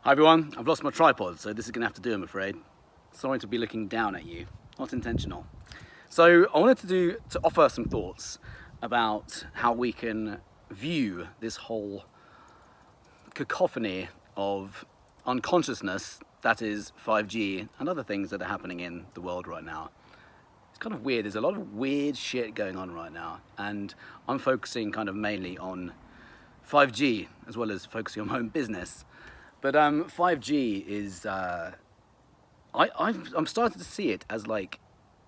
Hi everyone, I've lost my tripod, so this is going to have to do, I'm afraid. Sorry to be looking down at you, not intentional. So I wanted to offer some thoughts about how we can view this whole cacophony of unconsciousness, that is 5G, and other things that are happening in the world right now. It's kind of weird, there's a lot of weird shit going on right now, and I'm focusing kind of mainly on 5G, as well as focusing on my own business. But 5G is, I'm starting to see it as like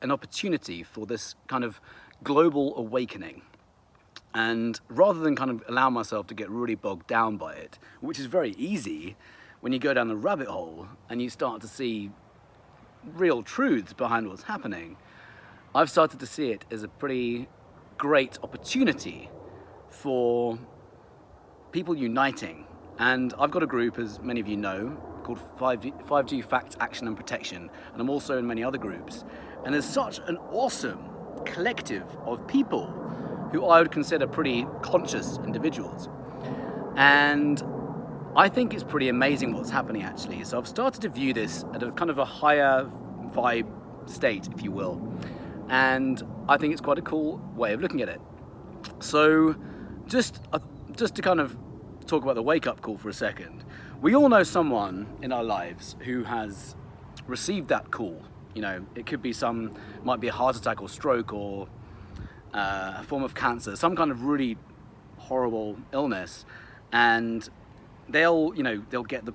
an opportunity for this kind of global awakening. And rather than kind of allow myself to get really bogged down by it, which is very easy when you go down the rabbit hole and you start to see real truths behind what's happening, I've started to see it as a pretty great opportunity for people uniting. And I've got a group, as many of you know, called 5G Facts, Action and Protection. And I'm also in many other groups. And there's such an awesome collective of people who I would consider pretty conscious individuals. And I think it's pretty amazing what's happening actually. So I've started to view this at a kind of a higher vibe state, if you will. And I think it's quite a cool way of looking at it. So just to kind of talk about the wake-up call for a second. We all know someone in our lives who has received that call. You know, it could be might be a heart attack or stroke or a form of cancer, some kind of really horrible illness, and they'll get the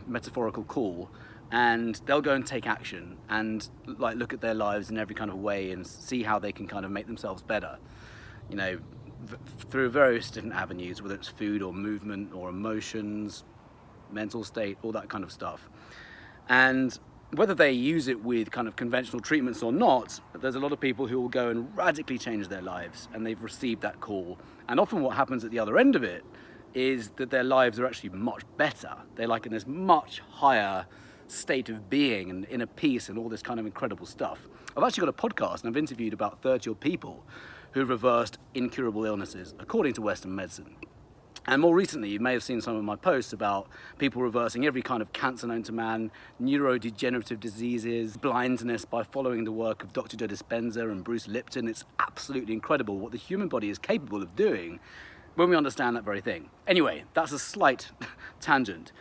metaphorical call, and they'll go and take action and like look at their lives in every kind of way and see how they can kind of make themselves better. You know, through various different avenues, whether it's food or movement or emotions, mental state, all that kind of stuff. And whether they use it with kind of conventional treatments or not, there's a lot of people who will go and radically change their lives, and they've received that call. And often what happens at the other end of it is that their lives are actually much better. They're like in this much higher state of being and inner peace and all this kind of incredible stuff. I've actually got a podcast and I've interviewed about 30 odd people who reversed incurable illnesses according to Western medicine. And more recently, you may have seen some of my posts about people reversing every kind of cancer known to man, neurodegenerative diseases, blindness, by following the work of Dr. Joe Dispenza and Bruce Lipton. It's absolutely incredible what the human body is capable of doing when we understand that very thing. Anyway, that's a slight tangent.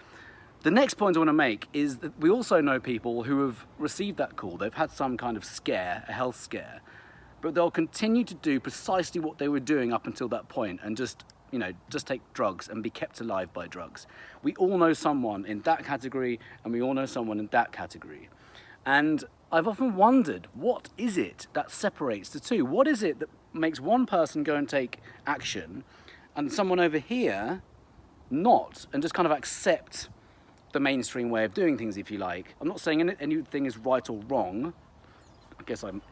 The next point I want to make is that we also know people who have received that call. They've had some kind of scare, a health scare, but they'll continue to do precisely what they were doing up until that point and just take drugs and be kept alive by drugs. We all know someone in that category, and we all know someone in that category. And I've often wondered, what is it that separates the two? What is it that makes one person go and take action and someone over here not, and just kind of accept the mainstream way of doing things, if you like? I'm not saying anything is right or wrong. I guess I'm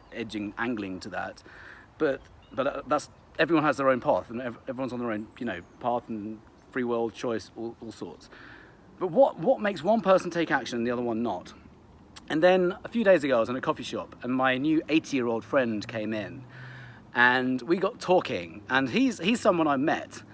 angling to that, but that's, everyone has their own path, and everyone's on their own, path and free will, choice, all sorts. But what makes one person take action and the other one not? And then a few days ago, I was in a coffee shop, and my new 80-year-old friend came in, and we got talking. And he's someone I met,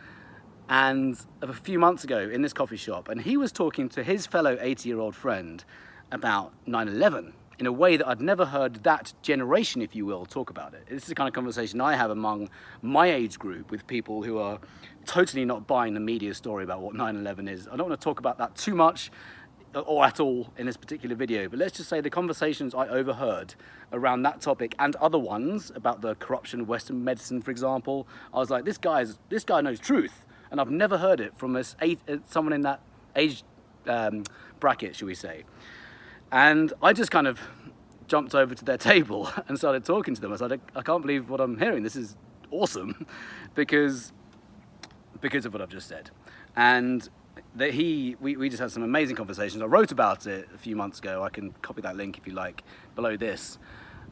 and a few months ago in this coffee shop, and he was talking to his fellow 80-year-old friend about 9/11. In a way that I'd never heard that generation, if you will, talk about it. This is the kind of conversation I have among my age group with people who are totally not buying the media story about what 9/11 is. I don't want to talk about that too much or at all in this particular video, but let's just say the conversations I overheard around that topic and other ones about the corruption of Western medicine, for example, I was like, this guy knows truth, and I've never heard it from someone in that age bracket, shall we say. And I just kind of jumped over to their table and started talking to them. I said, I can't believe what I'm hearing. This is awesome because of what I've just said. And that we just had some amazing conversations. I wrote about it a few months ago. I can copy that link if you like below this.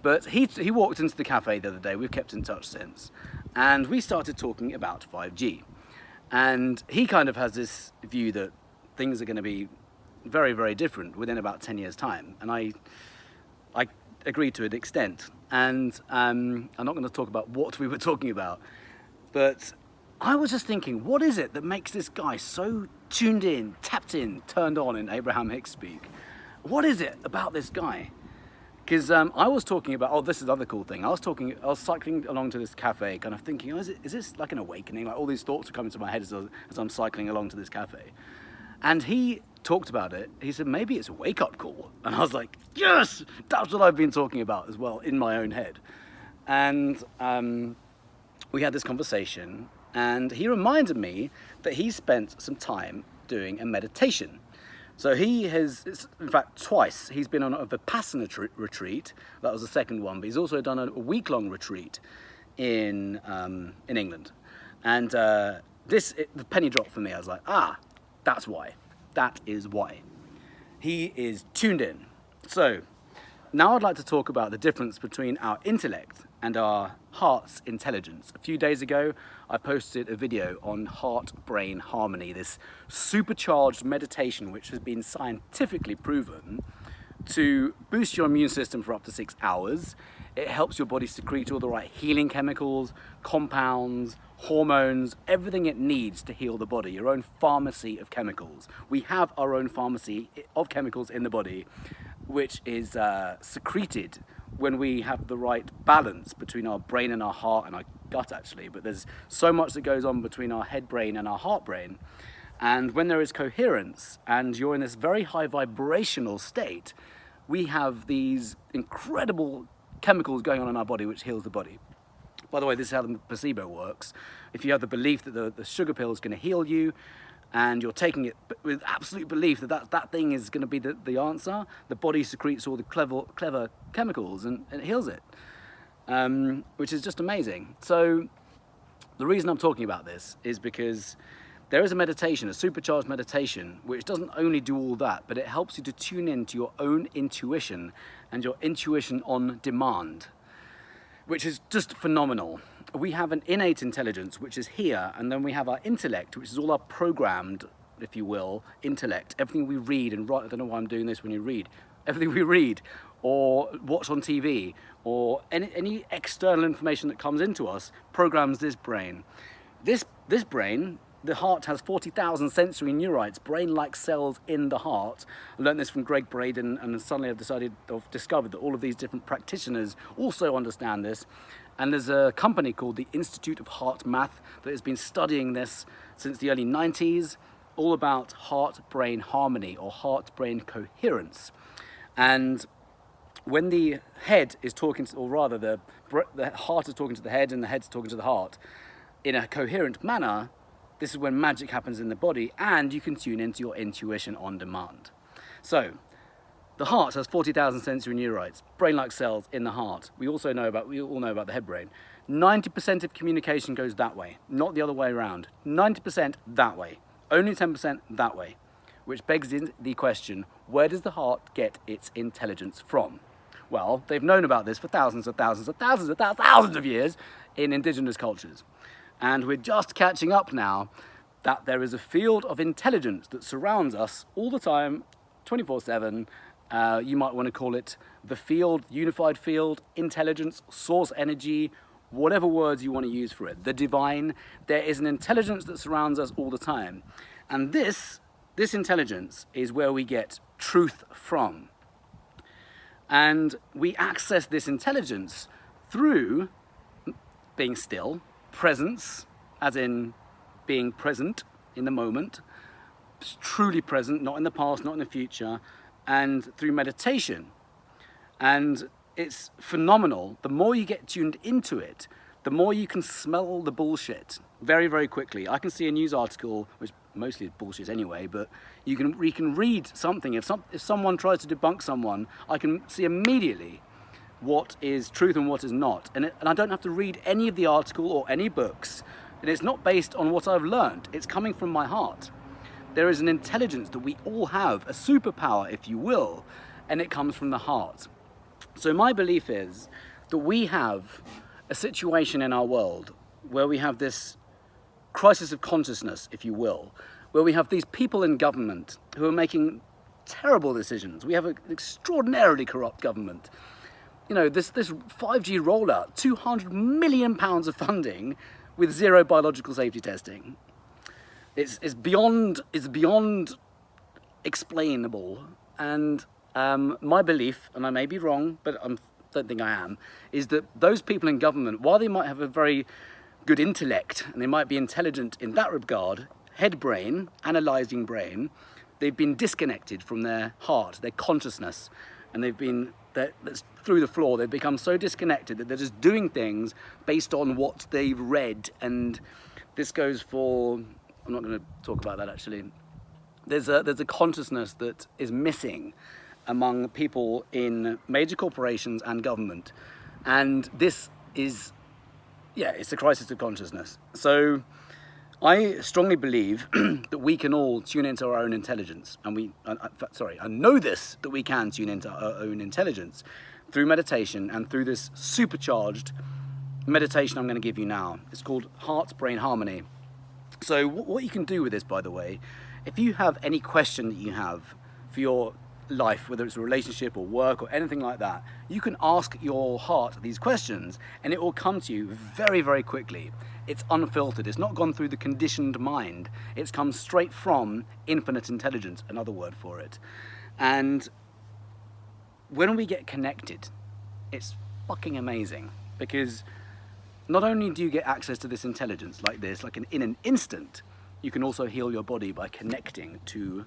But he walked into the cafe the other day. We've kept in touch since. And we started talking about 5G. And he kind of has this view that things are going to be very, very different within about 10 years' time. And I agree to an extent. And I'm not going to talk about what we were talking about, but I was just thinking, what is it that makes this guy so tuned in, tapped in, turned on in Abraham Hicks speak? What is it about this guy? Because I was talking about, oh, this is another cool thing. I was cycling along to this cafe, kind of thinking, oh, is this like an awakening? Like all these thoughts are coming to my head as I'm cycling along to this cafe. And he talked about it. He said, maybe it's a wake-up call. And I was like, yes, that's what I've been talking about as well in my own head. And we had this conversation, and he reminded me that he spent some time doing a meditation. So he has, in fact, twice, he's been on a Vipassana retreat. That was the second one, but he's also done a week-long retreat in England. And the penny dropped for me. I was like, that's why. That is why. He is tuned in. So now I'd like to talk about the difference between our intellect and our heart's intelligence. A few days ago, I posted a video on heart-brain harmony, this supercharged meditation which has been scientifically proven to boost your immune system for up to 6 hours. It helps your body secrete all the right healing chemicals, compounds, hormones, everything it needs to heal the body, your own pharmacy of chemicals. We have our own pharmacy of chemicals in the body, which is secreted when we have the right balance between our brain and our heart and our gut, actually. But there's so much that goes on between our head brain and our heart brain. And when there is coherence and you're in this very high vibrational state, we have these incredible chemicals going on in our body which heals the body. By the way, this is how the placebo works. If you have the belief that the sugar pill is going to heal you, and you're taking it with absolute belief that thing is going to be the answer, the body secretes all the clever chemicals and it heals it, which is just amazing. So the reason I'm talking about this is because there is a meditation, a supercharged meditation, which doesn't only do all that, but it helps you to tune in to your own intuition and your intuition on demand, which is just phenomenal. We have an innate intelligence, which is here, and then we have our intellect, which is all our programmed, if you will, intellect. Everything we read and write, I don't know why I'm doing this when you read. Everything we read or watch on TV or any external information that comes into us programs this brain. This brain, the heart has 40,000 sensory neurites, brain-like cells in the heart. I learned this from Greg Braden, and suddenly I've discovered that all of these different practitioners also understand this. And there's a company called the Institute of Heart Math that has been studying this since the early 90s, all about heart-brain harmony or heart-brain coherence. And when the head is talking to, or rather the heart is talking to the head and the head's talking to the heart in a coherent manner, this is when magic happens in the body and you can tune into your intuition on demand. So, the heart has 40,000 sensory neurites, brain-like cells in the heart. We all know about the head brain. 90% of communication goes that way, not the other way around. 90% that way, only 10% that way. Which begs the question, where does the heart get its intelligence from? Well, they've known about this for thousands of years in indigenous cultures. And we're just catching up now that there is a field of intelligence that surrounds us all the time, 24/7. You might want to call it the field, unified field, intelligence, source energy, whatever words you want to use for it. The divine. There is an intelligence that surrounds us all the time. And this intelligence is where we get truth from. And we access this intelligence through being still, presence, as in being present in the moment, truly present, not in the past, not in the future, and through meditation. And it's phenomenal. The more you get tuned into it, the more you can smell the bullshit very, very quickly. I can see a news article, which mostly is bullshit anyway, but you can read something. If someone tries to debunk someone, I can see immediately what is truth and what is not. And I don't have to read any of the article or any books. And it's not based on what I've learned. It's coming from my heart. There is an intelligence that we all have, a superpower, if you will, and it comes from the heart. So my belief is that we have a situation in our world where we have this crisis of consciousness, if you will, where we have these people in government who are making terrible decisions. We have an extraordinarily corrupt government. You know, this 5G rollout, £200 million of funding, with zero biological safety testing. It's beyond explainable. And my belief, and I may be wrong, but I don't think I am, is that those people in government, while they might have a very good intellect and they might be intelligent in that regard, head brain, analysing brain, they've been disconnected from their heart, their consciousness, and that's through the floor. They've become so disconnected that they're just doing things based on what they've read. And this goes for, I'm not going to talk about that actually. There's a consciousness that is missing among people in major corporations and government. And this is, it's a crisis of consciousness. So I strongly believe that we can all tune into our own intelligence. And I know this, that we can tune into our own intelligence through meditation and through this supercharged meditation I'm going to give you now. It's called heart-brain harmony. So what you can do with this, by the way, if you have any question that you have for your life, whether it's a relationship or work or anything like that, you can ask your heart these questions and it will come to you very, very quickly. It's unfiltered. It's not gone through the conditioned mind. It's come straight from infinite intelligence, another word for it. And when we get connected, it's fucking amazing, because not only do you get access to this intelligence like this, in an instant, you can also heal your body by connecting to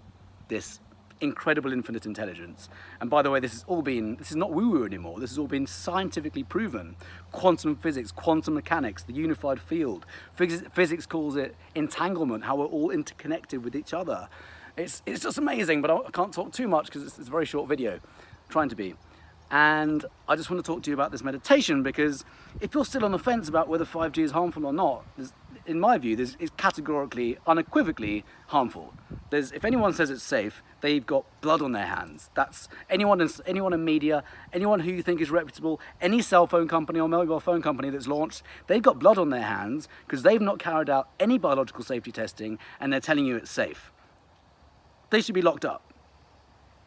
this incredible infinite intelligence. And by the way, this is not woo-woo anymore. This has all been scientifically proven. Quantum physics, quantum mechanics, the unified field. Physics calls it entanglement, how we're all interconnected with each other. It's just amazing, but I can't talk too much because it's a very short video, trying to be. And I just want to talk to you about this meditation, because if you're still on the fence about whether 5G is harmful or not, in my view, it's categorically, unequivocally harmful. If anyone says it's safe, they've got blood on their hands. That's anyone in media, anyone who you think is reputable, any cell phone company or mobile phone company that's launched, they've got blood on their hands because they've not carried out any biological safety testing and they're telling you it's safe. They should be locked up.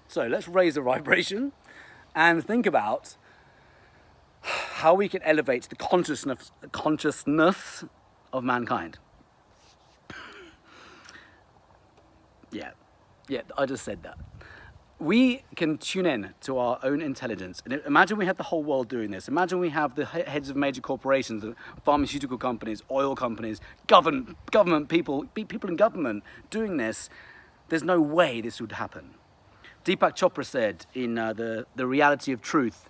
So let's raise the vibration and think about how we can elevate the consciousness of mankind. Yeah, I just said that. We can tune in to our own intelligence. And imagine we had the whole world doing this. Imagine we have the heads of major corporations, pharmaceutical companies, oil companies, government people in government doing this. There's no way this would happen. Deepak Chopra said in the Reality of Truth,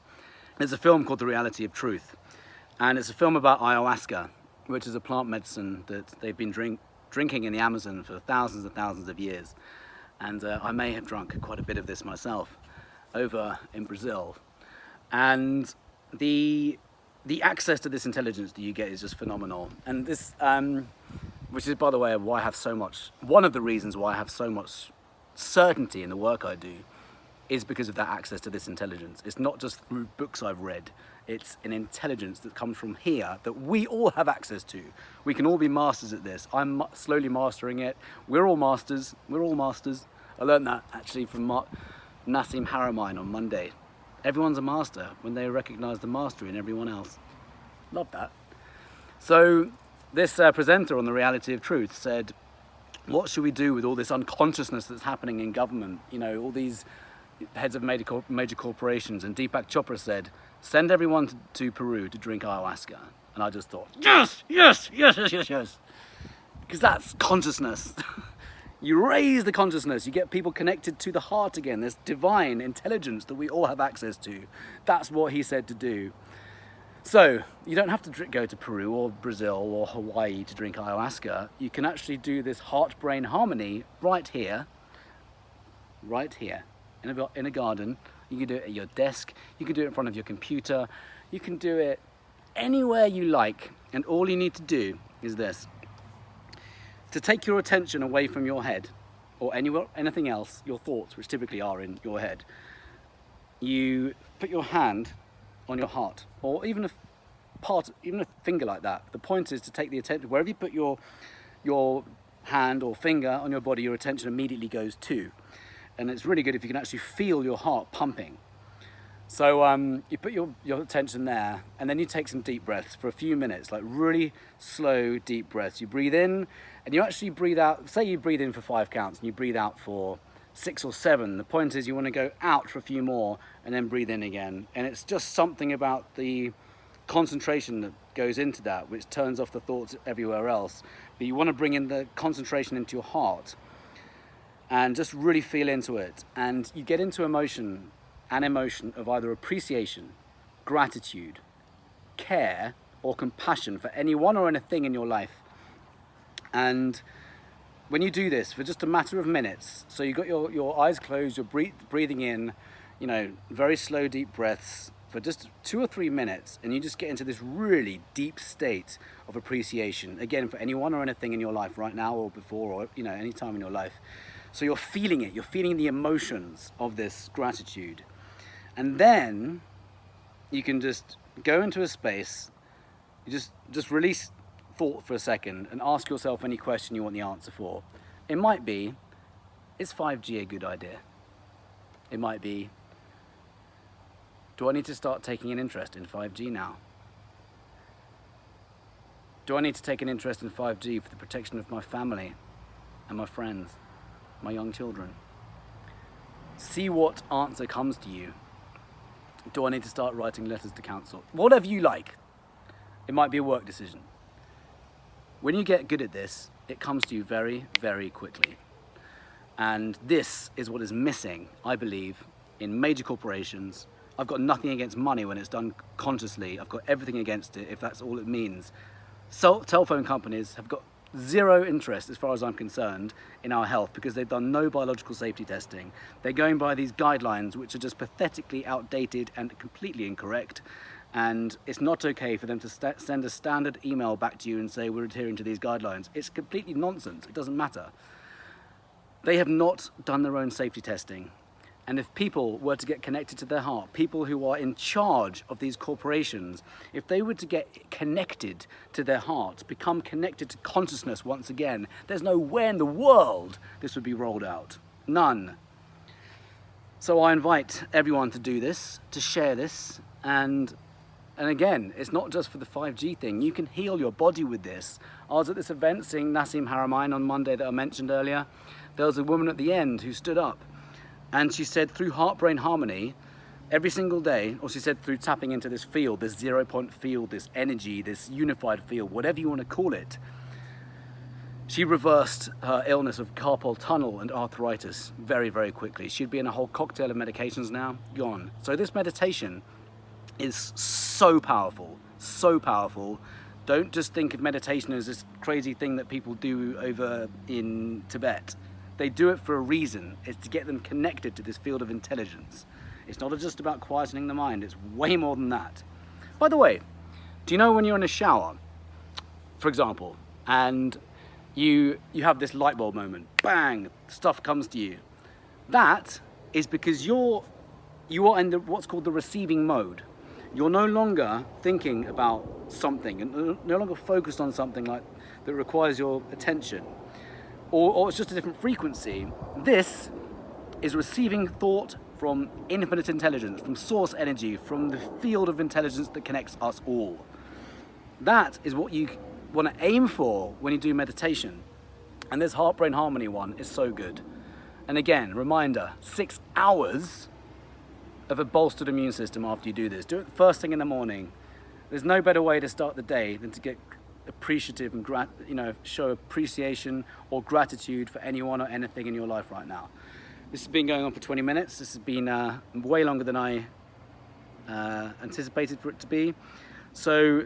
there's a film called The Reality of Truth, and it's a film about ayahuasca, which is a plant medicine that they've been drinking in the Amazon for thousands and thousands of years. And I may have drunk quite a bit of this myself over in Brazil. And the access to this intelligence that you get is just phenomenal. And this, which is, by the way, one of the reasons why I have so much certainty in the work I do, is because of that access to this intelligence. It's not just through books I've read. It's an intelligence that comes from here that we all have access to. We can all be masters at this. I'm slowly mastering it. We're all masters. I learned that actually from Nassim Haramein on Monday. Everyone's a master when they recognize the mastery in everyone else. Love that. So this presenter on The Reality of Truth said, what should we do with all this unconsciousness that's happening in government? You know, all these heads of major corporations. And Deepak Chopra said, send everyone to Peru to drink ayahuasca. And I just thought, yes. Because that's consciousness. You raise the consciousness, you get people connected to the heart again, this divine intelligence that we all have access to. That's what he said to do. So, you don't have to go to Peru or Brazil or Hawaii to drink ayahuasca. You can actually do this heart-brain harmony right here, in a garden. You can do it at your desk, you can do it in front of your computer, you can do it anywhere you like, and all you need to do is this. To take your attention away from your head, or anything else, your thoughts, which typically are in your head, you put your hand on your heart, or even a finger like that. The point is to take the attention, wherever you put your hand or finger on your body, your attention immediately goes to. And it's really good if you can actually feel your heart pumping. So you put your attention there, and then you take some deep breaths for a few minutes, like really slow, deep breaths. You breathe in, and you actually breathe out. Say you breathe in for 5 counts, and you breathe out for 6 or 7. The point is you want to go out for a few more, and then breathe in again. And it's just something about the concentration that goes into that, which turns off the thoughts everywhere else. But you want to bring in the concentration into your heart, and just really feel into it. And you get into an emotion of either appreciation, gratitude, care, or compassion for anyone or anything in your life. And when you do this for just a matter of minutes, so you've got your eyes closed, you're breathing in, very slow, deep breaths for just 2 or 3 minutes, and you just get into this really deep state of appreciation, again, for anyone or anything in your life right now or before, or any time in your life. So you're feeling it, you're feeling the emotions of this gratitude. And then you can just go into a space, you just release thought for a second and ask yourself any question you want the answer for. It might be, is 5G a good idea? It might be, do I need to start taking an interest in 5G now? Do I need to take an interest in 5G for the protection of my family and my friends, my young children? See what answer comes to you. Do I need to start writing letters to council? Whatever you like. It might be a work decision. When you get good at this, it comes to you very, very quickly. And this is what is missing, I believe, in major corporations. I've got nothing against money when it's done consciously. I've got everything against it if that's all it means. Telephone companies have got zero interest, as far as I'm concerned, in our health because they've done no biological safety testing. They're going by these guidelines which are just pathetically outdated and completely incorrect. And it's not okay for them to send a standard email back to you and say we're adhering to these guidelines. It's completely nonsense. It doesn't matter. They have not done their own safety testing. And if people were to get connected to their heart, people who are in charge of these corporations, if they were to get connected to their heart, become connected to consciousness once again, there's no way in the world this would be rolled out. None. So I invite everyone to do this, to share this, and again, it's not just for the 5G thing. You can heal your body with this. I was at this event seeing Nassim Haramein on Monday that I mentioned earlier. There was a woman at the end who stood up and she said through heart-brain harmony, every single day, or she said through tapping into this field, this 0-point field, this energy, this unified field, whatever you want to call it, she reversed her illness of carpal tunnel and arthritis very, very quickly. She'd be in a whole cocktail of medications now, gone. So this meditation is so powerful, so powerful. Don't just think of meditation as this crazy thing that people do over in Tibet. They do it for a reason. It's to get them connected to this field of intelligence. It's not just about quietening the mind, it's way more than that. By the way, do you know when you're in a shower, for example, and you have this light bulb moment, bang, stuff comes to you. That is because you are in what's called the receiving mode. You're no longer thinking about something and no longer focused on something that requires your attention. Or it's just a different frequency. This is receiving thought from infinite intelligence, from source energy, from the field of intelligence that connects us all. That is what you want to aim for when you do meditation. And this heart-brain harmony one is so good. And again, reminder, 6 hours of a bolstered immune system after you do this. Do it first thing in the morning. There's no better way to start the day than to get appreciative and show appreciation or gratitude for anyone or anything in your life right now. This has been going on for 20 minutes. This has been way longer than I anticipated for it to be. So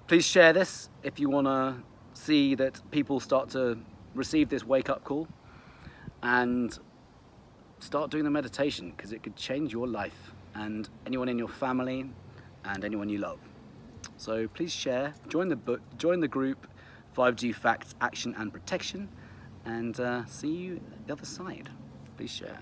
please share this if you want to see that people start to receive this wake-up call and start doing the meditation, because it could change your life and anyone in your family and anyone you love. So please share, join the group 5G Facts, Action and Protection, and see you the other side. Please share.